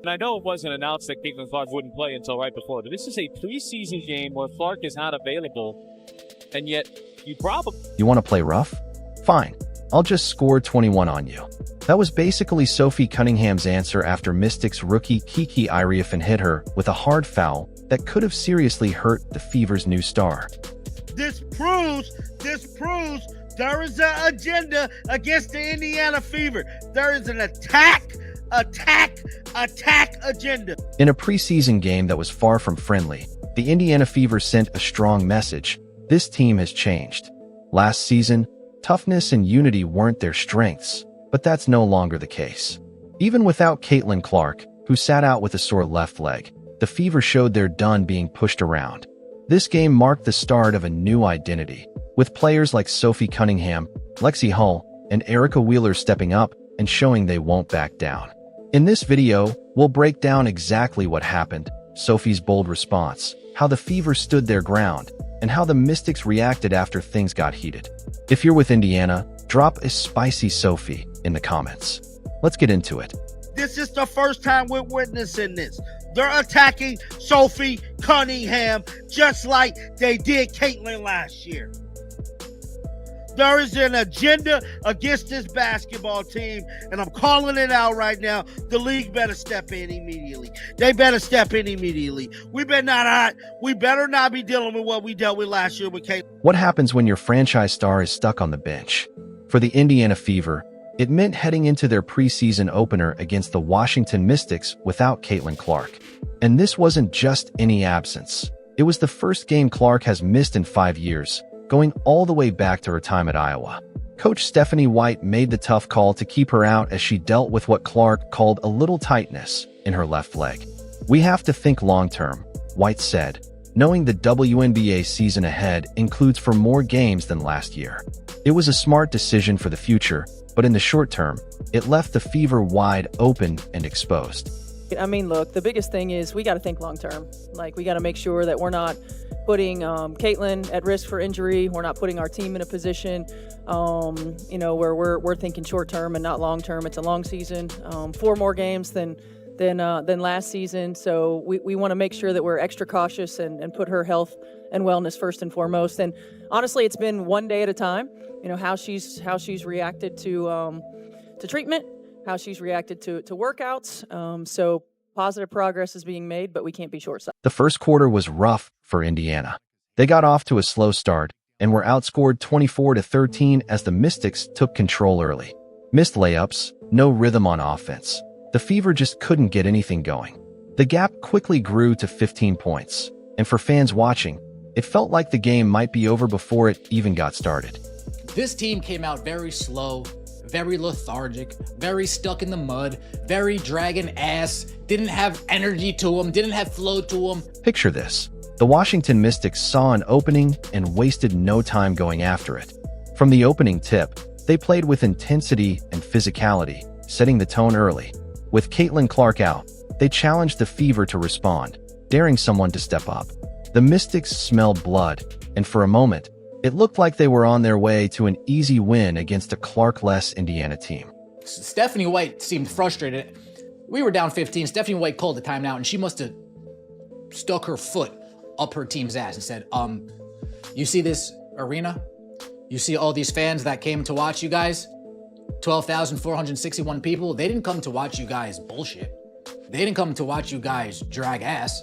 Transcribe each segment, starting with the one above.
And I know it wasn't announced that Caitlin Clark wouldn't play until right before, but this is a preseason game where Clark is not available, and yet You want to play rough? Fine. I'll just score 21 on you. That was basically Sophie Cunningham's answer after Mystics rookie Kiki Iriafen hit her with a hard foul that could have seriously hurt the Fever's new star. This proves there is an agenda against the Indiana Fever. There is an attack agenda. In a preseason game that was far from friendly, the Indiana Fever sent a strong message. This team has changed. Last season, toughness and unity weren't their strengths, but that's no longer the case. Even without Caitlin Clark, who sat out with a sore left leg, the Fever showed they're done being pushed around. This game marked the start of a new identity, with players like Sophie Cunningham, Lexi Hull, and Erica Wheeler stepping up and showing they won't back down. In this video, we'll break down exactly what happened, Sophie's bold response, how the Fever stood their ground, and how the Mystics reacted after things got heated. If you're with Indiana, drop a spicy Sophie in the comments. Let's get into it. This is the first time we're witnessing this. They're attacking Sophie Cunningham just like they did Caitlin last year. There is an agenda against this basketball team, and I'm calling it out right now. The league better step in immediately. They better step in immediately. We better not be dealing with what we dealt with last year with Caitlin. What happens when your franchise star is stuck on the bench? For the Indiana Fever, it meant heading into their preseason opener against the Washington Mystics without Caitlin Clark. And this wasn't just any absence. It was the first game Clark has missed in 5 years, going all the way back to her time at Iowa. Coach Stephanie White made the tough call to keep her out as she dealt with what Clark called a little tightness in her left leg. "We have to think long-term," White said, knowing the WNBA season ahead includes for more games than last year. It was a smart decision for the future, but in the short term, it left the Fever wide open and exposed. I mean, look, the biggest thing is we got to think long term. Like, we got to make sure that we're not putting Caitlin at risk for injury. We're not putting our team in a position, where we're thinking short term and not long term. It's a long season, 4 more games than last season. So we want to make sure that we're extra cautious and put her health and wellness first and foremost. And honestly, it's been one day at a time. How she's reacted to treatment, how she's reacted to workouts. So positive progress is being made, but we can't be short-sighted. The first quarter was rough for Indiana. They got off to a slow start and were outscored 24-13 as the Mystics took control early. Missed layups, no rhythm on offense. The Fever just couldn't get anything going. The gap quickly grew to 15 points, and for fans watching, it felt like the game might be over before it even got started. This team came out very slow, very lethargic, very stuck in the mud, very dragging ass, didn't have energy to them, didn't have flow to them. Picture this. The Washington Mystics saw an opening and wasted no time going after it. From the opening tip, they played with intensity and physicality, setting the tone early. With Caitlin Clark out, they challenged the Fever to respond, daring someone to step up. The Mystics smelled blood, and for a moment, it looked like they were on their way to an easy win against a Clark-less Indiana team. Stephanie White seemed frustrated. We were down 15. Stephanie White called the timeout, and she must have stuck her foot up her team's ass and said, you see this arena? You see all these fans that came to watch you guys? 12,461 people. They didn't come to watch you guys bullshit. They didn't come to watch you guys drag ass.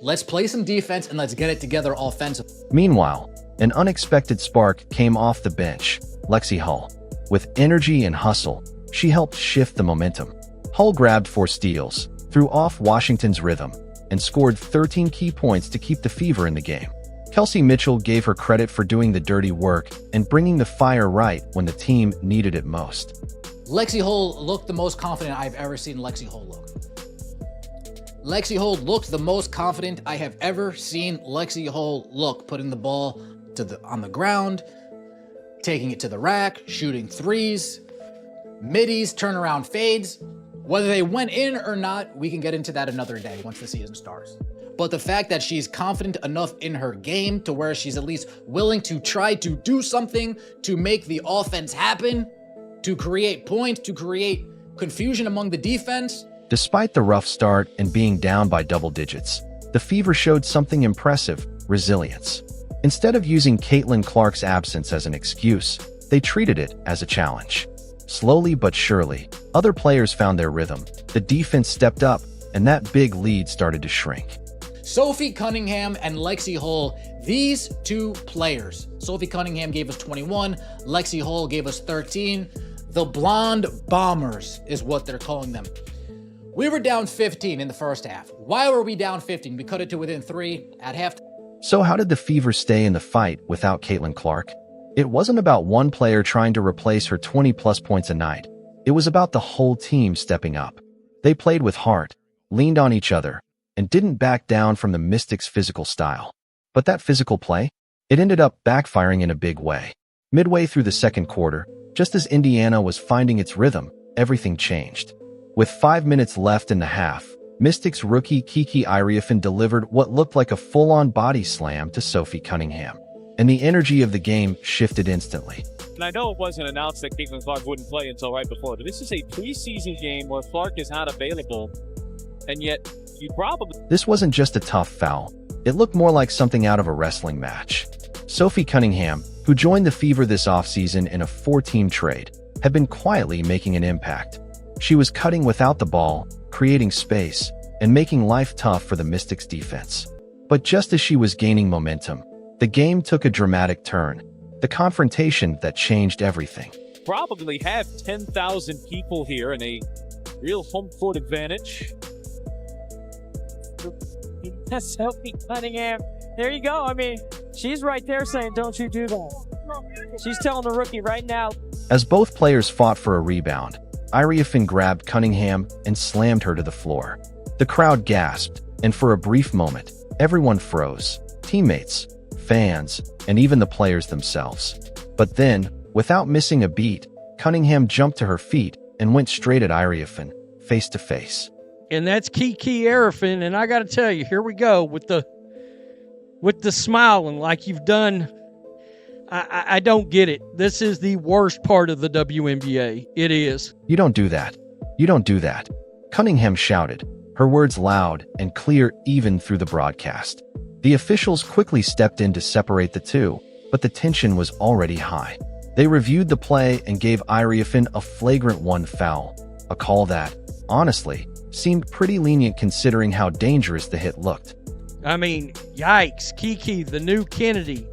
Let's play some defense and let's get it together offensively. Meanwhile, an unexpected spark came off the bench, Lexi Hull. With energy and hustle, she helped shift the momentum. Hull grabbed 4 steals, threw off Washington's rhythm, and scored 13 key points to keep the Fever in the game. Kelsey Mitchell gave her credit for doing the dirty work and bringing the fire right when the team needed it most. Lexi Hull looked the most confident I've ever seen Lexi Hull look. Lexi Hull looked the most confident I have ever seen Lexi Hull look, putting the ball on the ground, taking it to the rack, shooting threes, middies, turnaround fades. Whether they went in or not, we can get into that another day once the season starts. But the fact that she's confident enough in her game to where she's at least willing to try to do something to make the offense happen, to create points, to create confusion among the defense, Despite the rough start and being down by double digits, the Fever showed something impressive: resilience. Instead of using Caitlin Clark's absence as an excuse, they treated it as a challenge. Slowly but surely, other players found their rhythm, the defense stepped up, and that big lead started to shrink. Sophie Cunningham and Lexi Hull, these two players. Sophie Cunningham gave us 21, Lexi Hull gave us 13. The Blonde Bombers is what they're calling them. We were down 15 in the first half. Why were we down 15? We cut it to within 3 at halftime. So how did the Fever stay in the fight without Caitlin Clark? It wasn't about one player trying to replace her 20-plus points a night. It was about the whole team stepping up. They played with heart, leaned on each other, and didn't back down from the Mystics' physical style. But that physical play? It ended up backfiring in a big way. Midway through the second quarter, just as Indiana was finding its rhythm, everything changed. With 5 minutes left in the half, Mystics rookie Kiki Iriafen delivered what looked like a full-on body slam to Sophie Cunningham, and the energy of the game shifted instantly. And I know it wasn't announced that Caitlin Clark wouldn't play until right before, but this is a preseason game where Clark is not available, and yet you probably... This wasn't just a tough foul. It looked more like something out of a wrestling match. Sophie Cunningham, who joined the Fever this offseason in a 4-team trade, had been quietly making an impact. She was cutting without the ball, creating space, and making life tough for the Mystics defense. But just as she was gaining momentum, the game took a dramatic turn. The confrontation that changed everything. Probably have 10,000 people here and a real home court advantage. That's Sophie Cunningham. There you go. I mean, she's right there saying, don't you do that. She's telling the rookie right now. As both players fought for a rebound, Iriafen grabbed Cunningham and slammed her to the floor. The crowd gasped, and for a brief moment, everyone froze. Teammates, fans, and even the players themselves. But then, without missing a beat, Cunningham jumped to her feet and went straight at Iriafen, face to face. And that's Kiki Iriafen, and I got to tell you, here we go with the smiling like you've done. I don't get it. This is the worst part of the WNBA. It is. You don't do that. You don't do that. Cunningham shouted, her words loud and clear even through the broadcast. The officials quickly stepped in to separate the two, but the tension was already high. They reviewed the play and gave Iriafen a flagrant 1 foul, a call that, honestly, seemed pretty lenient considering how dangerous the hit looked. I mean, yikes. Kiki, the new Kennedy.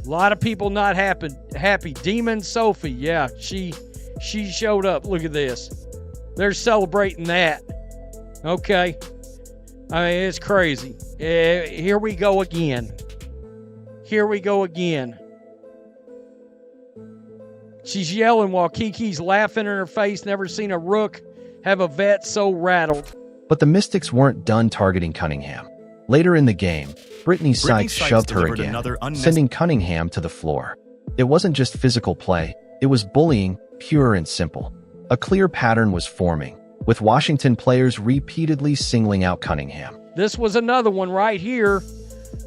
A lot of people not happy. Demon Sophie, yeah, she showed up. Look at this. They're celebrating that. Okay. I mean, it's crazy. Here we go again. Here we go again. She's yelling while Kiki's laughing in her face. Never seen a rook have a vet so rattled. But the Mystics weren't done targeting Cunningham. Later in the game, Brittany Sykes shoved her again, sending Cunningham to the floor. It wasn't just physical play, it was bullying, pure and simple. A clear pattern was forming, with Washington players repeatedly singling out Cunningham. This was another one right here.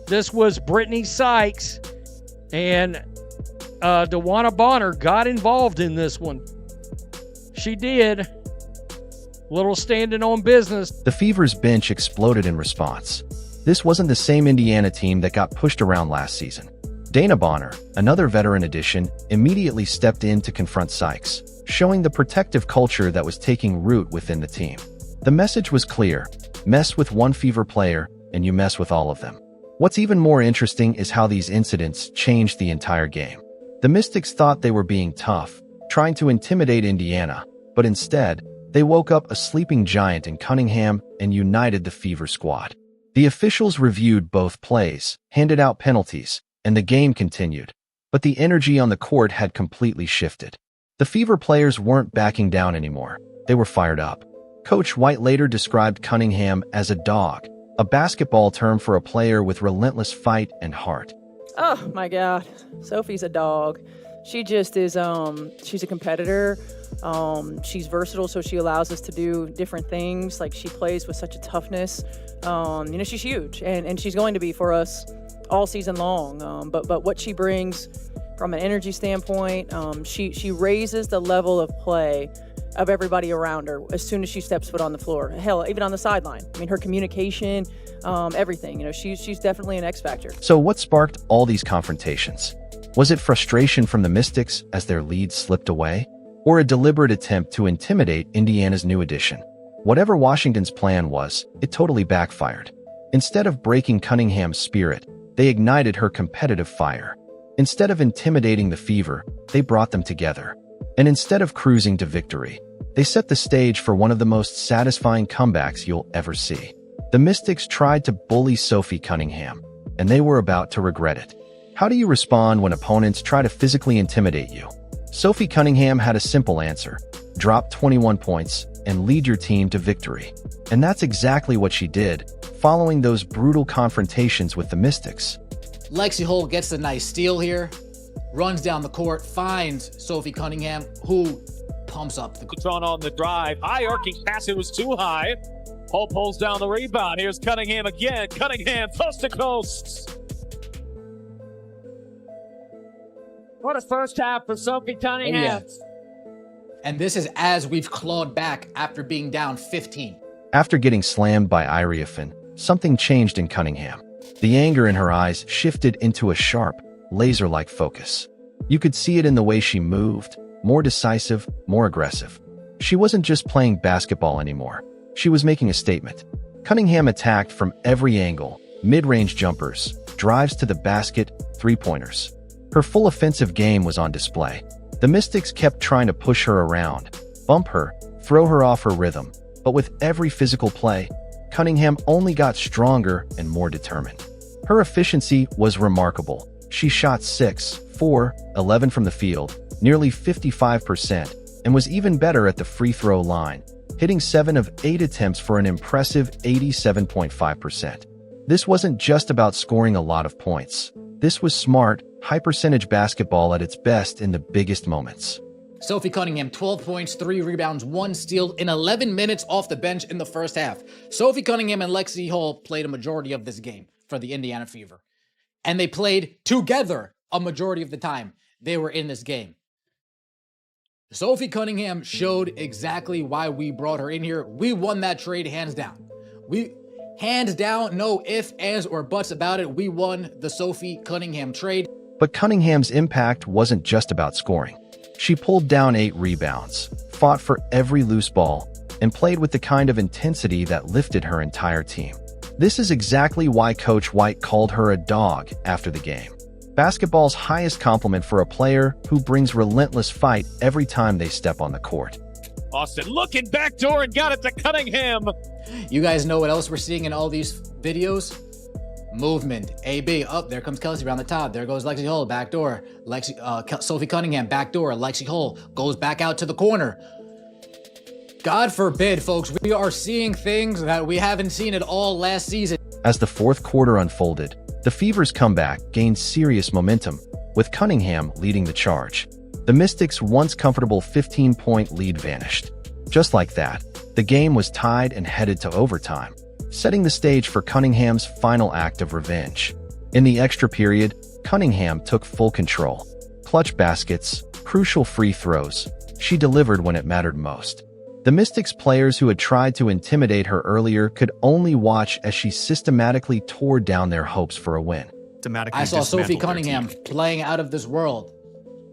This was Brittany Sykes, and DeWanna Bonner got involved in this one. She did. Little standing on business. The Fever's bench exploded in response. This wasn't the same Indiana team that got pushed around last season. Dana Bonner, another veteran addition, immediately stepped in to confront Sykes, showing the protective culture that was taking root within the team. The message was clear: mess with one Fever player, and you mess with all of them. What's even more interesting is how these incidents changed the entire game. The Mystics thought they were being tough, trying to intimidate Indiana, but instead, they woke up a sleeping giant in Cunningham and united the Fever squad. The officials reviewed both plays, handed out penalties, and the game continued. But the energy on the court had completely shifted. The Fever players weren't backing down anymore. They were fired up. Coach White later described Cunningham as a dog, a basketball term for a player with relentless fight and heart. Oh my God, Sophie's a dog. She just is, she's a competitor. She's versatile, so she allows us to do different things. Like, she plays with such a toughness. She's huge, and she's going to be for us all season long. But what she brings from an energy standpoint. She raises the level of play of everybody around her as soon as she steps foot on the floor. Hell, even on the sideline. I mean, her communication, everything. You know, she's definitely an X factor. So what sparked all these confrontations? Was it frustration from the Mystics as their lead slipped away? Or a deliberate attempt to intimidate Indiana's new addition? Whatever Washington's plan was, it totally backfired. Instead of breaking Cunningham's spirit, they ignited her competitive fire. Instead of intimidating the Fever, they brought them together. And instead of cruising to victory, they set the stage for one of the most satisfying comebacks you'll ever see. The Mystics tried to bully Sophie Cunningham, and they were about to regret it. How do you respond when opponents try to physically intimidate you? Sophie Cunningham had a simple answer: drop 21 points and lead your team to victory. And that's exactly what she did, following those brutal confrontations with the Mystics. Lexi Hull gets the nice steal here, runs down the court, finds Sophie Cunningham, who pumps up the Drawn on the drive. High arcing pass. It was too high. Hull pulls down the rebound. Here's Cunningham again. Cunningham coast to coast. What a first half for Sophie Cunningham. And this is as we've clawed back after being down 15. After getting slammed by Iriafin, something changed in Cunningham. The anger in her eyes shifted into a sharp, laser-like focus. You could see it in the way she moved, more decisive, more aggressive. She wasn't just playing basketball anymore. She was making a statement. Cunningham attacked from every angle: mid-range jumpers, drives to the basket, three-pointers. Her full offensive game was on display. The Mystics kept trying to push her around, bump her, throw her off her rhythm. But with every physical play, Cunningham only got stronger and more determined. Her efficiency was remarkable. She shot 6, 4, 11 from the field, nearly 55%, and was even better at the free throw line, hitting 7 of 8 attempts for an impressive 87.5%. This wasn't just about scoring a lot of points. This was smart, high-percentage basketball at its best in the biggest moments. Sophie Cunningham, 12 points, 3 rebounds, 1 steal in 11 minutes off the bench in the first half. Sophie Cunningham and Lexi Hull played a majority of this game for the Indiana Fever. And they played together a majority of the time they were in this game. Sophie Cunningham showed exactly why we brought her in here. We won that trade hands down. Hands down, no ifs, ands, or buts about it. We won the Sophie Cunningham trade. But Cunningham's impact wasn't just about scoring. She pulled down 8 rebounds, fought for every loose ball, and played with the kind of intensity that lifted her entire team. This is exactly why Coach White called her a dog after the game. Basketball's highest compliment for a player who brings relentless fight every time they step on the court. Austin looking backdoor and got it to Cunningham. You guys know what else we're seeing in all these videos? Movement. AB. Up there comes Kelsey around the top. There goes Lexi Hull. Back door. Sophie Cunningham. Back door. Lexi Hull goes back out to the corner. God forbid, folks, we are seeing things that we haven't seen at all last season. As the fourth quarter unfolded, the Fever's comeback gained serious momentum, with Cunningham leading the charge. The Mystics' once comfortable 15-point lead vanished. Just like that, the game was tied and headed to overtime, setting the stage for Cunningham's final act of revenge. In the extra period, Cunningham took full control. Clutch baskets, crucial free throws. She delivered when it mattered most. The Mystics players who had tried to intimidate her earlier could only watch as she systematically tore down their hopes for a win. I saw Sophie Cunningham playing out of this world.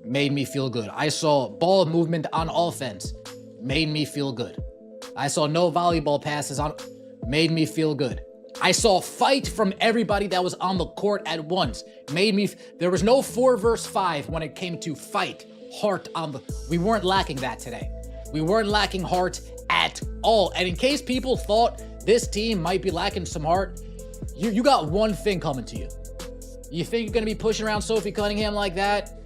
Made me feel good. I saw ball movement on offense. Made me feel good. I saw no volleyball passes on. Made me feel good. I saw fight from everybody that was on the court at once. There was no 4 versus 5 when it came to fight, heart on the. We weren't lacking that today. We weren't lacking heart at all. And in case people thought this team might be lacking some heart, you got one thing coming to you. You think you're going to be pushing around Sophie Cunningham like that?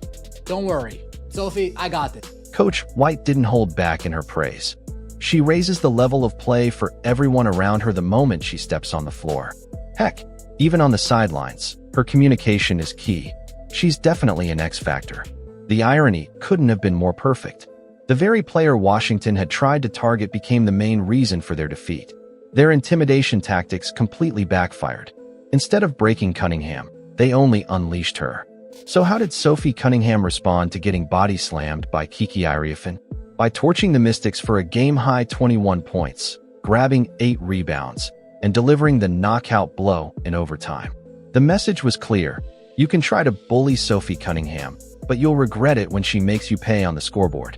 Don't worry. Sophie, I got this. Coach White didn't hold back in her praise. She raises the level of play for everyone around her the moment she steps on the floor. Heck, even on the sidelines, her communication is key. She's definitely an X factor. The irony couldn't have been more perfect. The very player Washington had tried to target became the main reason for their defeat. Their intimidation tactics completely backfired. Instead of breaking Cunningham, they only unleashed her. So how did Sophie Cunningham respond to getting body slammed by Kiki Iriafen? By torching the Mystics for a game-high 21 points, grabbing 8 rebounds, and delivering the knockout blow in overtime. The message was clear. You can try to bully Sophie Cunningham, but you'll regret it when she makes you pay on the scoreboard.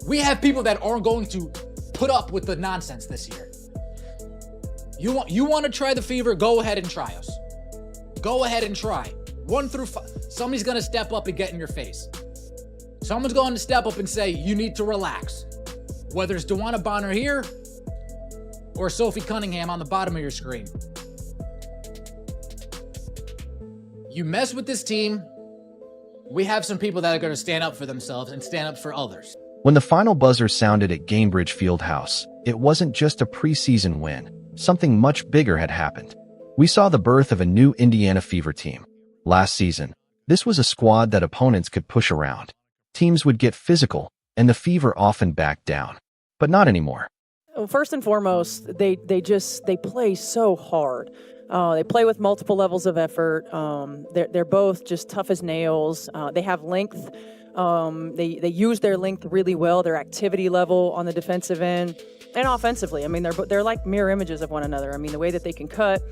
We have people that aren't going to put up with the nonsense this year. You want to try the Fever? Go ahead and try us. Go ahead and try. 1 through 5. Somebody's going to step up and get in your face. Someone's going to step up and say, you need to relax. Whether it's DeWanna Bonner here or Sophie Cunningham on the bottom of your screen. You mess with this team, we have some people that are going to stand up for themselves and stand up for others. When the final buzzer sounded at Gainbridge Fieldhouse, it wasn't just a preseason win. Something much bigger had happened. We saw the birth of a new Indiana Fever team. Last season, this was a squad that opponents could push around. Teams would get physical, and the Fever often backed down. But not anymore. Well, first and foremost, they play so hard. They play with multiple levels of effort. They're both just tough as nails. They have length. They use their length really well, their activity level on the defensive end and offensively. I mean, they're like mirror images of one another. I mean, the way that they can cut,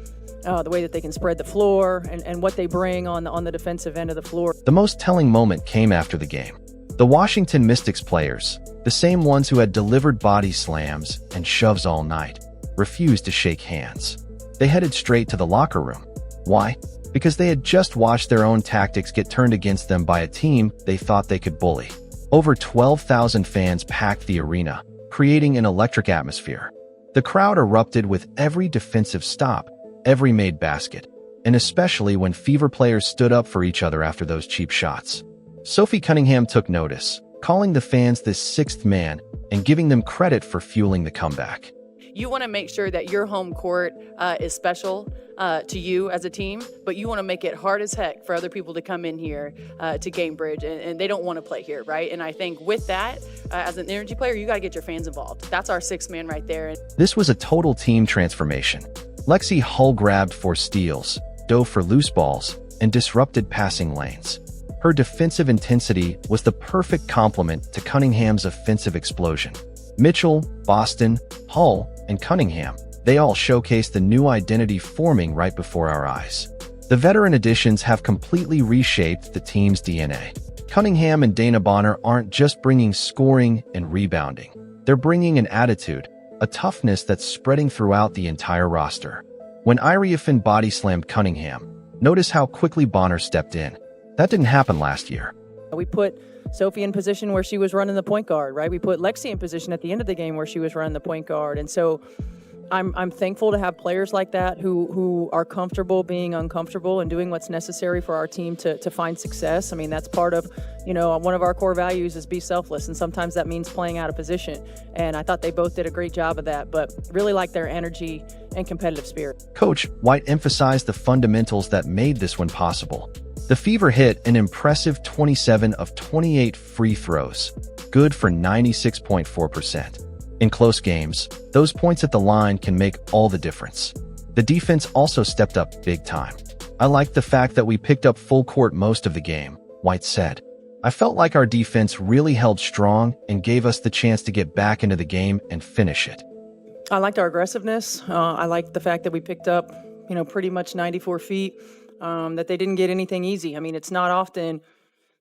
the way that they can spread the floor, and what they bring on the defensive end of the floor. The most telling moment came after the game. The Washington Mystics players, the same ones who had delivered body slams and shoves all night, refused to shake hands. They headed straight to the locker room. Why? Because they had just watched their own tactics get turned against them by a team they thought they could bully. Over 12,000 fans packed the arena, creating an electric atmosphere. The crowd erupted with every defensive stop, every made basket, and especially when Fever players stood up for each other after those cheap shots. Sophie Cunningham took notice, calling the fans this sixth man and giving them credit for fueling the comeback. You want to make sure that your home court is special to you as a team, but you want to make it hard as heck for other people to come in here to Gainbridge, and they don't want to play here, right? And I think with that, as an energy player, you got to get your fans involved. That's our sixth man right there. This was a total team transformation. Lexi Hull grabbed for steals, dove for loose balls, and disrupted passing lanes. Her defensive intensity was the perfect complement to Cunningham's offensive explosion. Mitchell, Boston, Hull, and Cunningham, they all showcased the new identity forming right before our eyes. The veteran additions have completely reshaped the team's DNA. Cunningham and Dana Bonner aren't just bringing scoring and rebounding. They're bringing an attitude, a toughness that's spreading throughout the entire roster. When Iriafen body slammed Cunningham, notice how quickly Bonner stepped in. That didn't happen last year. We put Sophie in position where she was running the point guard, right? We put Lexi in position at the end of the game where she was running the point guard. And so I'm thankful to have players like that who are comfortable being uncomfortable and doing what's necessary for our team to find success. I mean, that's part of, one of our core values is be selfless. And sometimes that means playing out of position. And I thought they both did a great job of that, but really like their energy and competitive spirit. Coach White emphasized the fundamentals that made this one possible. The Fever hit an impressive 27 of 28 free throws, good for 96.4%. In close games, those points at the line can make all the difference. The defense also stepped up big time. I liked the fact that we picked up full court most of the game, White said. I felt like our defense really held strong and gave us the chance to get back into the game and finish it. I liked our aggressiveness. I liked the fact that we picked up, pretty much 94 feet. That they didn't get anything easy. I mean, it's not often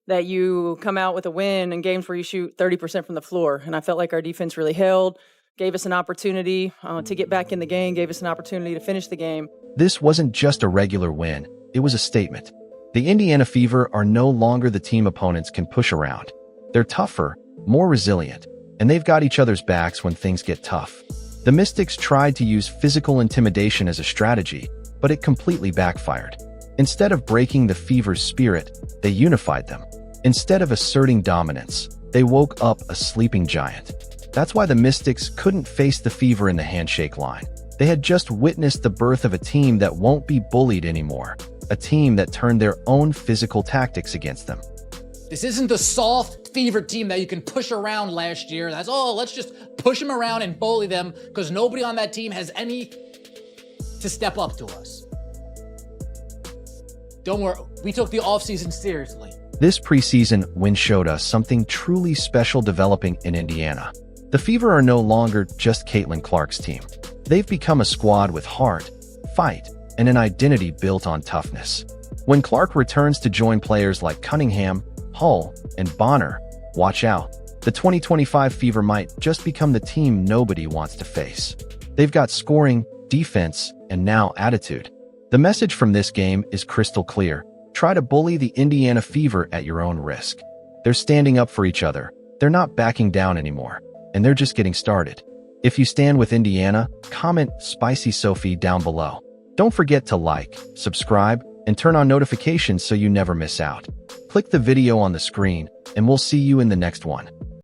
that you come out with a win in games where you shoot 30% from the floor. And I felt like our defense really held, gave us an opportunity to get back in the game, gave us an opportunity to finish the game. This wasn't just a regular win. It was a statement. The Indiana Fever are no longer the team opponents can push around. They're tougher, more resilient, and they've got each other's backs when things get tough. The Mystics tried to use physical intimidation as a strategy, but it completely backfired. Instead of breaking the Fever's spirit, they unified them. Instead of asserting dominance, they woke up a sleeping giant. That's why the Mystics couldn't face the Fever in the handshake line. They had just witnessed the birth of a team that won't be bullied anymore, a team that turned their own physical tactics against them. This isn't the soft Fever team that you can push around last year. That's, let's just push them around and bully them because nobody on that team has any to step up to us. Don't worry, we took the offseason seriously. This preseason win showed us something truly special developing in Indiana. The Fever are no longer just Caitlin Clark's team. They've become a squad with heart, fight, and an identity built on toughness. When Clark returns to join players like Cunningham, Hull, and Bonner, watch out. The 2025 Fever might just become the team nobody wants to face. They've got scoring, defense, and now attitude. The message from this game is crystal clear. Try to bully the Indiana Fever at your own risk. They're standing up for each other. They're not backing down anymore. And they're just getting started. If you stand with Indiana, comment Spicy Sophie down below. Don't forget to like, subscribe, and turn on notifications so you never miss out. Click the video on the screen, and we'll see you in the next one.